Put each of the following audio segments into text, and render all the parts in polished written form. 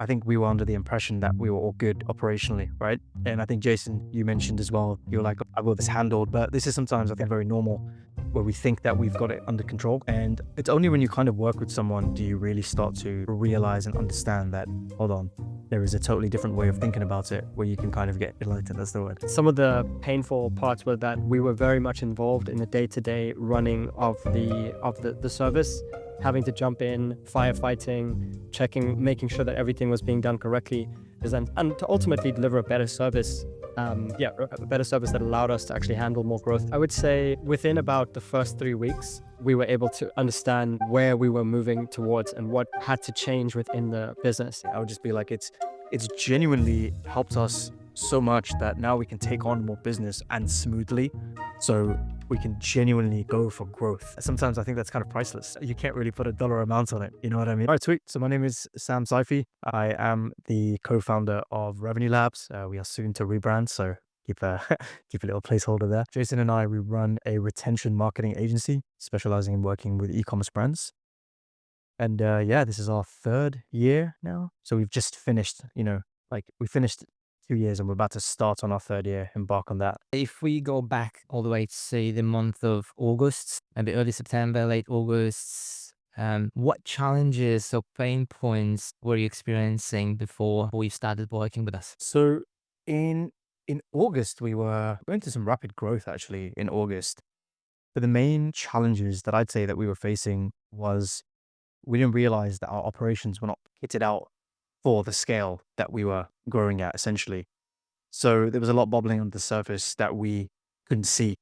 I think we were under the impression that we were all good operationally, right? And I think Jason, you mentioned as well, you're like, I've got this handled, but this is sometimes I think very normal where we think that we've got it under control. And it's only when you kind of work with someone do you really start to realize and understand that, hold on, there is a totally different way of thinking about it where you can kind of get enlightened. That's the word. Some of the painful parts were that we were very much involved in the day-to-day running of the service, having to jump in, firefighting, checking, making sure that everything was being done correctly, and to ultimately deliver a better service. A better service that allowed us to actually handle more growth. I would say within about the first 3 weeks, we were able to understand where we were moving towards and what had to change within the business. I would just be like, it's genuinely helped us so much that now we can take on more business and smoothly. So we can genuinely go for growth. Sometimes I think that's kind of priceless. You can't really put a dollar amount on it. You know what I mean? All right, sweet. So my name is Sam Saifi. I am the co-founder of Revenue Labs. We are soon to rebrand. So keep a, keep a little placeholder there. Jason and I, we run a retention marketing agency specializing in working with e-commerce brands. And yeah, this is our third year now. So we've just finished, we finished 2 years and we're about to start on our third year, embark on that. If we go back all the way to say the month of August, maybe early September, late August, what challenges or pain points were you experiencing before you started working with us? So in August, we were going through some rapid growth actually in August. But the main challenges that I'd say that we were facing was we didn't realize that our operations were not kitted out for the scale that we were growing at essentially. So there was a lot bubbling under the surface that we couldn't see.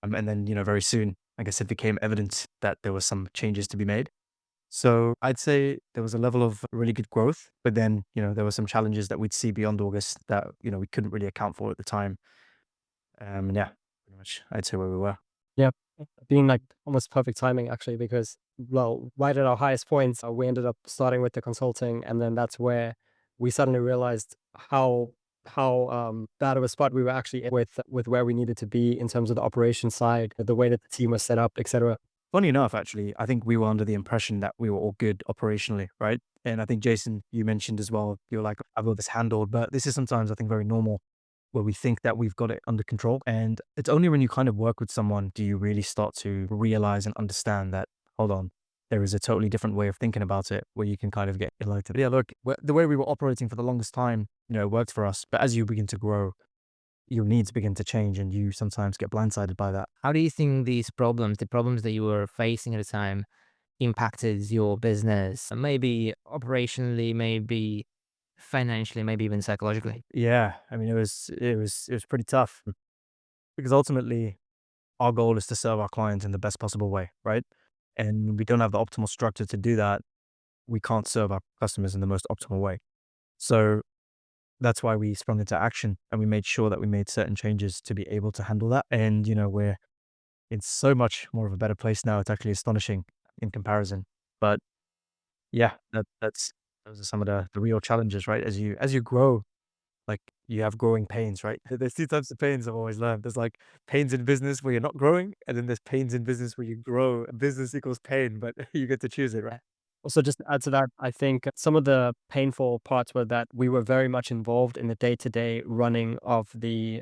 And then, very soon, I guess it became evident that there were some changes to be made. So I'd say there was a level of really good growth, but then, there were some challenges that we'd see beyond August that, we couldn't really account for at the time. And yeah, pretty much I'd say where we were. Yeah, being like almost perfect timing actually, because well, right at our highest points, we ended up starting with the consulting, and then that's where we suddenly realized how bad of a spot we were actually in with where we needed to be in terms of the operation side, the way that the team was set up, etc. Funny enough, actually, I think we were under the impression that we were all good operationally, right? And I think Jason, you mentioned as well, you're like, I've got this handled, but this is sometimes I think very normal where we think that we've got it under control. And it's only when you kind of work with someone do you really start to realize and understand that, hold on, there is a totally different way of thinking about it where you can kind of get enlightened. But yeah, look, the way we were operating for the longest time, it worked for us. But as you begin to grow, your needs begin to change and you sometimes get blindsided by that. How do you think these problems, the problems that you were facing at the time, impacted your business? Maybe operationally, maybe financially, maybe even psychologically? Yeah, I mean, it was pretty tough because ultimately our goal is to serve our clients in the best possible way, right? And we don't have the optimal structure to do that. We can't serve our customers in the most optimal way. So that's why we sprung into action and we made sure that we made certain changes to be able to handle that. And, we're in so much more of a better place now. It's actually astonishing in comparison. But yeah, those are some of the real challenges, right? As you grow, like you have growing pains, right? There's two types of pains I've always learned. There's like pains in business where you're not growing, and then there's pains in business where you grow. Business equals pain, but you get to choose it, right? Also, just to add to that, I think some of the painful parts were that we were very much involved in the day-to-day running of the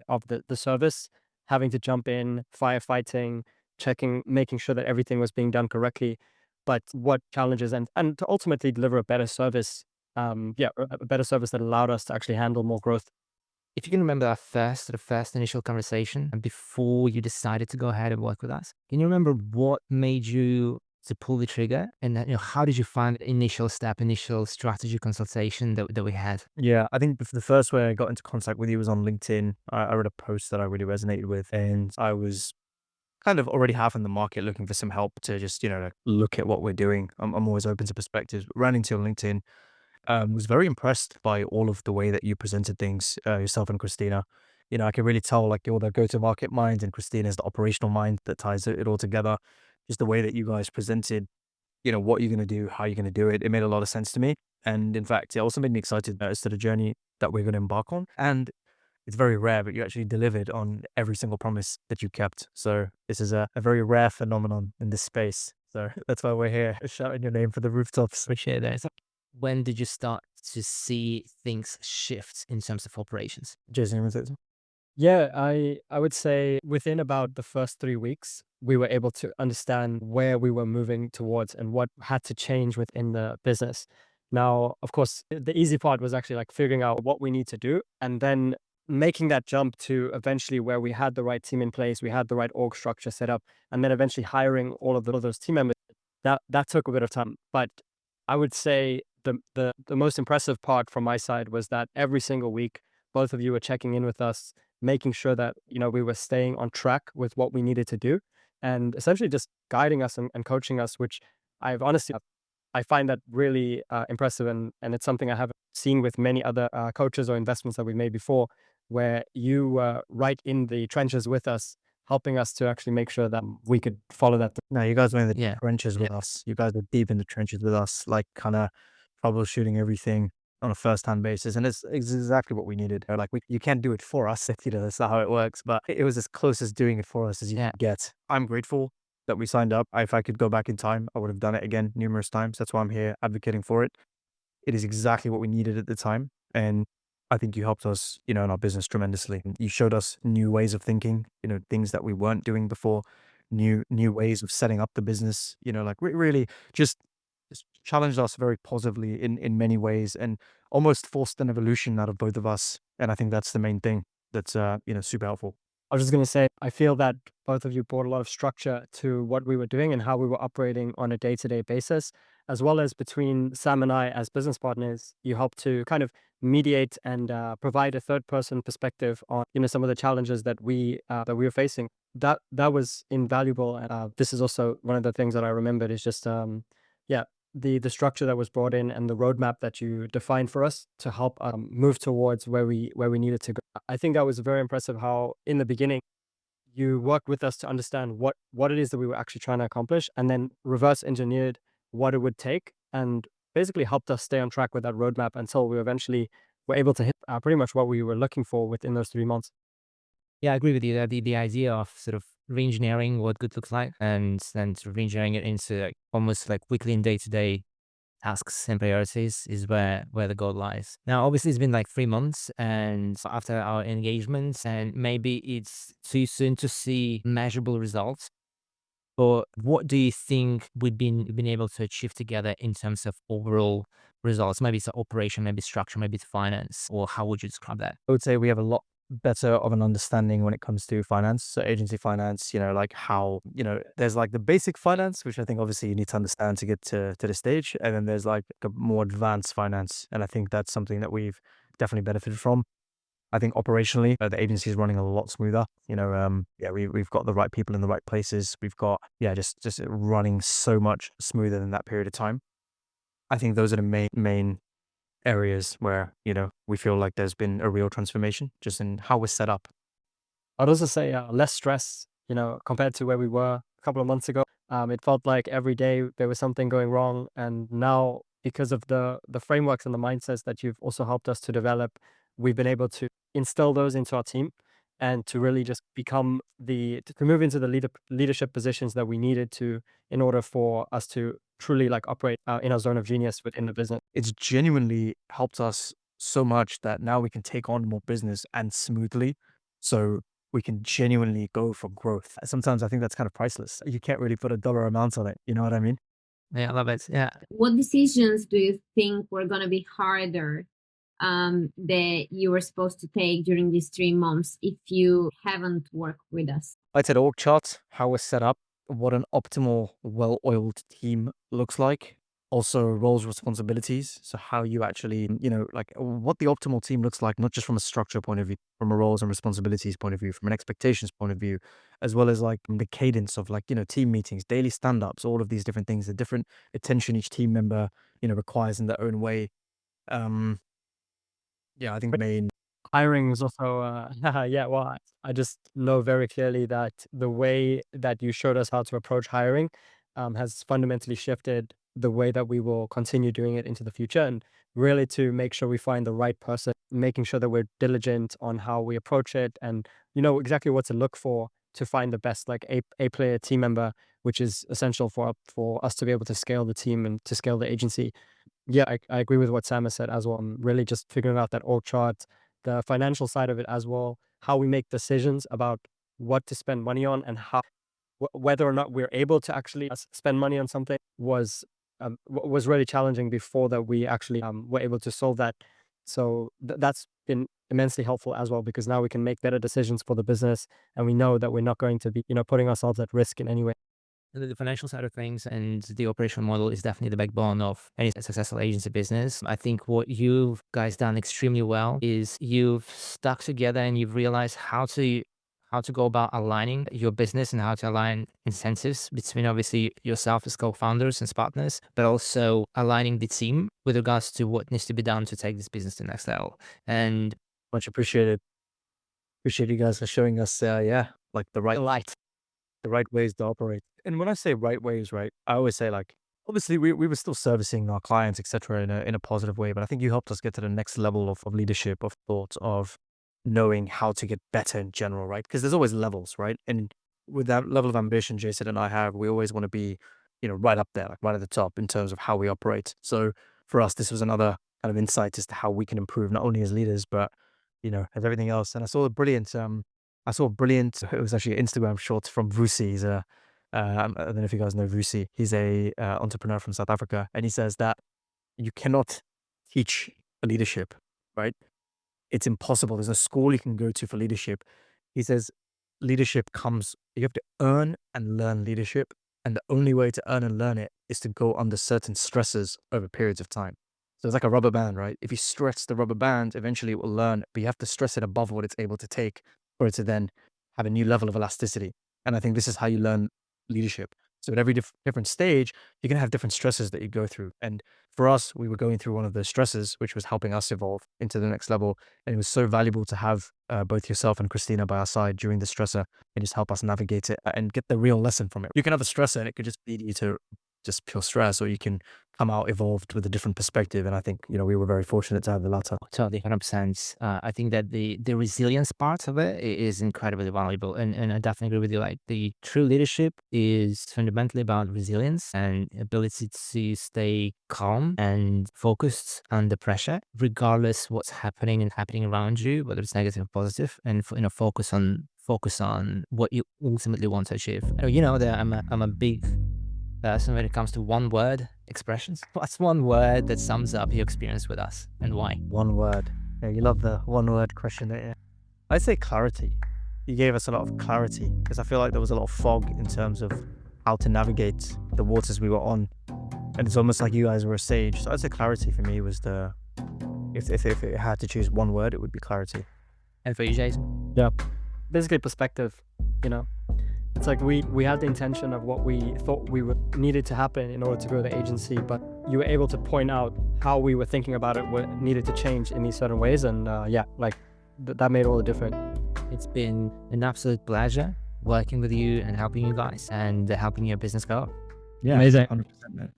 service, having to jump in, firefighting, checking, making sure that everything was being done correctly. But what challenges and to ultimately deliver a better service, a better service that allowed us to actually handle more growth. If you can remember the first initial conversation and before you decided to go ahead and work with us, can you remember what made you to pull the trigger? And then, how did you find the initial step, initial strategy consultation that we had? Yeah, I think the first way I got into contact with you was on LinkedIn. I read a post that I really resonated with, and I was kind of already half in the market looking for some help to just, like look at what we're doing. I'm always open to perspectives. Ran into your LinkedIn, was very impressed by all of the way that you presented things, yourself and Kristina. I can really tell like you're the go-to-market mind and Christina is the operational mind that ties it all together. Just the way that you guys presented, what you're going to do, how you're going to do it. It made a lot of sense to me. And in fact, it also made me excited as to the journey that we're going to embark on. And it's very rare, but you actually delivered on every single promise that you kept. So this is a very rare phenomenon in this space. So that's why we're here shouting your name for the rooftops. Appreciate that. So when did you start to see things shift in terms of operations? Jason, you wanna say something? Yeah, I would say within about the first 3 weeks, we were able to understand where we were moving towards and what had to change within the business. Now, of course, the easy part was actually like figuring out what we need to do and then making that jump to eventually where we had the right team in place, we had the right org structure set up, and then eventually hiring all of those team members. That took a bit of time, but I would say the most impressive part from my side was that every single week, both of you were checking in with us, making sure that, we were staying on track with what we needed to do and essentially just guiding us and coaching us, which I've honestly, I find that really impressive. And it's something I haven't seen with many other coaches or investments that we made before, where you were right in the trenches with us, helping us to actually make sure that we could follow that. No, you guys were in the Yeah. trenches with us. You guys were deep in the trenches with us, like kind of troubleshooting everything on a first-hand basis, and it's exactly what we needed. Like you can't do it for us, if that's not how it works. But it was as close as doing it for us as you Yeah. could get. I'm grateful that we signed up. If I could go back in time, I would have done it again numerous times. That's why I'm here advocating for it. It is exactly what we needed at the time, and I think you helped us, in our business tremendously. You showed us new ways of thinking, things that we weren't doing before, new ways of setting up the business. Like really just challenged us very positively in many ways, and almost forced an evolution out of both of us. And I think that's the main thing that's super helpful. I was just going to say, I feel that both of you brought a lot of structure to what we were doing and how we were operating on a day-to-day basis, as well as between Sam and I as business partners. You helped to kind of mediate and provide a third-person perspective on, some of the challenges that we were facing. That was invaluable. And this is also one of the things that I remembered is just, yeah, the structure that was brought in and the roadmap that you defined for us to help move towards where we needed to go. I think that was very impressive how in the beginning you worked with us to understand what it is that we were actually trying to accomplish and then reverse engineered what it would take and basically helped us stay on track with that roadmap until we eventually were able to hit pretty much what we were looking for within those 3 months. Yeah, I agree with you that the idea of sort of re-engineering what good looks like and then sort of re-engineering it into like almost like weekly and day-to-day tasks and priorities is where the goal lies. Now, obviously, it's been like 3 months, and after our engagements, and maybe it's too soon to see measurable results. But what do you think we've been able to achieve together in terms of overall results? Maybe it's the operation, maybe structure, maybe it's finance, or how would you describe that? I would say we have a lot better of an understanding when it comes to finance. So agency finance, like how, there's like the basic finance, which I think obviously you need to understand to get to the stage. And then there's like a more advanced finance. And I think that's something that we've definitely benefited from. I think operationally, the agency is running a lot smoother. We've got the right people in the right places. We've got, just running so much smoother than that period of time. I think those are the main areas where, we feel like there's been a real transformation just in how we're set up. I'd also say less stress, compared to where we were a couple of months ago. It felt like every day there was something going wrong. And now, because of the frameworks and the mindsets that you've also helped us to develop, we've been able to instill those into our team and to really just become to move into the leadership positions that we needed to in order for us to truly like operate in our zone of genius within the business. It's genuinely helped us so much that now we can take on more business and smoothly. So we can genuinely go for growth. Sometimes I think that's kind of priceless. You can't really put a dollar amount on it. You know what I mean? Yeah, I love it. Yeah. What decisions do you think were going to be harder that you were supposed to take during these 3 months if you haven't worked with us? I'd say the org chart, how we're set up, what an optimal, well-oiled team looks like. Also roles, responsibilities. So how you actually, like what the optimal team looks like, not just from a structure point of view, from a roles and responsibilities point of view, from an expectations point of view, as well as like the cadence of like, team meetings, daily stand-ups, all of these different things, the different attention each team member, requires in their own way. I think the main Hiring is also, yeah, well, I just know very clearly that the way that you showed us how to approach hiring has fundamentally shifted the way that we will continue doing it into the future. And really to make sure we find the right person, making sure that we're diligent on how we approach it and you know exactly what to look for to find the best like a player team member, which is essential for us to be able to scale the team and to scale the agency. Yeah, I agree with what Sam has said as well. I'm really just figuring out that org chart, the financial side of it as well, how we make decisions about what to spend money on, and how whether or not we're able to actually spend money on something was really challenging before that we actually were able to solve that. So that's been immensely helpful as well, because now we can make better decisions for the business, and we know that we're not going to be, putting ourselves at risk in any way. The financial side of things and the operational model is definitely the backbone of any successful agency business. I think what you've guys done extremely well is you've stuck together and you've realized how to go about aligning your business and how to align incentives between obviously yourself as co-founders and partners, but also aligning the team with regards to what needs to be done to take this business to the next level. And Much appreciated. Appreciate you guys for showing us, like the right ways to operate. And when I say right ways, right, I always say like, obviously we were still servicing our clients, etc., in a positive way. But I think you helped us get to the next level of leadership, of thought, of knowing how to get better in general, right? Because there's always levels, right? And with that level of ambition Jason and I have, we always want to be, right up there, like right at the top in terms of how we operate. So for us, this was another kind of insight as to how we can improve not only as leaders, but as everything else. And I saw a brilliant, it was actually an Instagram short from Vusi. He's I don't know if you guys know Vusi. He's a entrepreneur from South Africa. And he says that you cannot teach leadership, right? It's impossible. There's a school you can go to for leadership. He says leadership comes, you have to earn and learn leadership. And the only way to earn and learn it is to go under certain stresses over periods of time. So it's like a rubber band, right? If you stress the rubber band, eventually it will learn, but you have to stress it above what it's able to take for it to then have a new level of elasticity. And I think this is how you learn leadership. So at every different stage, you're going to have different stresses that you go through. And for us, we were going through one of those stresses, which was helping us evolve into the next level. And it was so valuable to have both yourself and Kristina by our side during the stressor and just help us navigate it and get the real lesson from it. You can have a stressor and it could just lead you to just pure stress, or you can come out evolved with a different perspective. And I think, we were very fortunate to have the latter. totally, 100%. I think that the resilience part of it is incredibly valuable. And I definitely agree with you. Like the true leadership is fundamentally about resilience and ability to stay calm and focused under pressure, regardless what's happening around you, whether it's negative or positive, and focus on what you ultimately want to achieve. That I'm a big person when it comes to one word expressions. What's one word that sums up your experience with us and why? One word. Yeah, you love the one word question, don't you? I'd say clarity. You gave us a lot of clarity because I feel like there was a lot of fog in terms of how to navigate the waters we were on. And it's almost like you guys were a sage. So I'd say clarity for me was if it had to choose one word, it would be clarity. And for you, Jason? Yeah, basically perspective. It's like we had the intention of what we thought needed to happen in order to grow the agency, but you were able to point out how we were thinking about it, what needed to change in these certain ways, and that made all the difference. It's been an absolute pleasure working with you and helping you guys and helping your business go. Yeah, amazing. 100%, man.